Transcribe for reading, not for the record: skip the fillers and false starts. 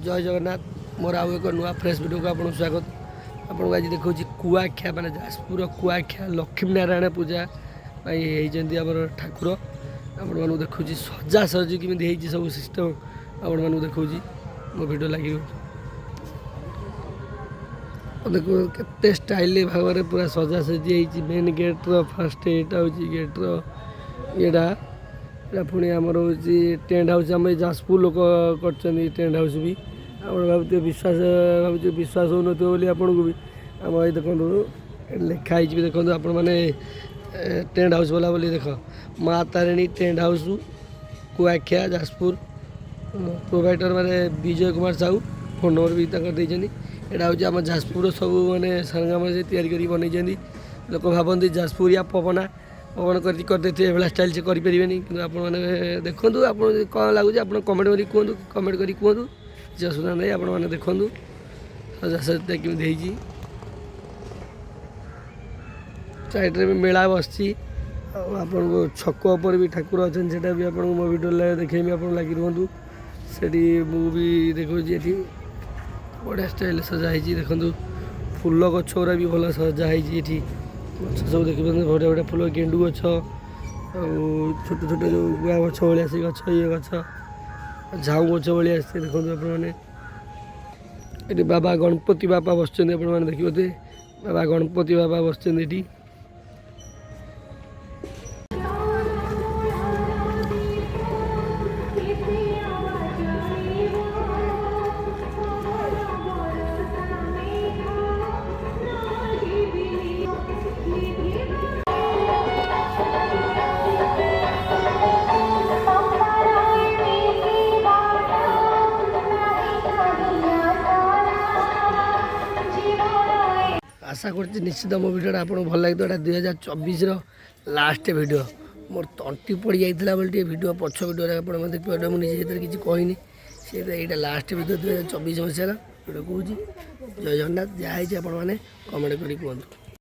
जय जगन्नाथ मोर आउ एक नुआ फ्रेश वीडियो को आपको स्वागत। आपको आज देखा कुआख्या माने जाजपुर कुआख्या लक्ष्मी नारायण पूजा होती आम ठाकुर आपण मानू देखा सजा सजी कमी सब सिस्टम आपण मानू देखा मो भिड लगे देखो केते स्टाइल भाव में पूरा सजा सजी मेन गेट्र फास्ट यहाँ हूँ गेट्र येटा पुणी आमर हूँ टेंट हाउस आम जाजपुर लोक कर टेंट हाउस भी आप भावुए विश्वास भावुए विश्वास हो बोली आपन को भी आम ये देखो लिखाई भी देखो आप टेंट हाउस वाला बोली देख माँ तारिणी टेंट हाउस कुआख्या जाजपुर प्रोवाइडर माने विजय कुमार साहू फोन नंबर भी यहाँ हूँ आम जाजपुर सब मैंने सरंगाम से तैयारी बनई लोक भावती जाजपुरिया पवना पवन करदे एभला स्टाइल से करें कि आप देखूँ आप कौन लगुच आप कमेंट कर कहूँ कमेंट कर कहूँ किसी असुविधा नहीं आप देखूँ सजा सजा कमी साइड्रे भी मेला बस आपन को छक पर भी ठाकुर अच्छा से भी आपको मो भिडियो देखेबी आप लगी रुहतु से भी देखो ये बढ़िया स्टाइल सजा देखो फूल गछ गुरा भी भल सजा ये गछ सब देखिए बढ़िया बढ़िया फूल गेंडू गछ छोट छोट जो गुआ गछ भाया से गछ ये गछ झाऊ गछ भाया देखो आप बाबा गणपति बाबा बस देखिए बाबा गणपति बाबा बस आशा कर निश्चित मो भिडियो आपको भल लगे यहाँ 2024 लास्ट वीडियो मोर तंटी पड़ जाता बोले वीडियो पछ वीडियो आप देखिए मुझे किसी कहनी सी यहाँ लास्ट वीडियो 2024 मसीहार वीडियो कहूँ जय जगन्नाथ जहाँ आप कमेंट कर कहूँ।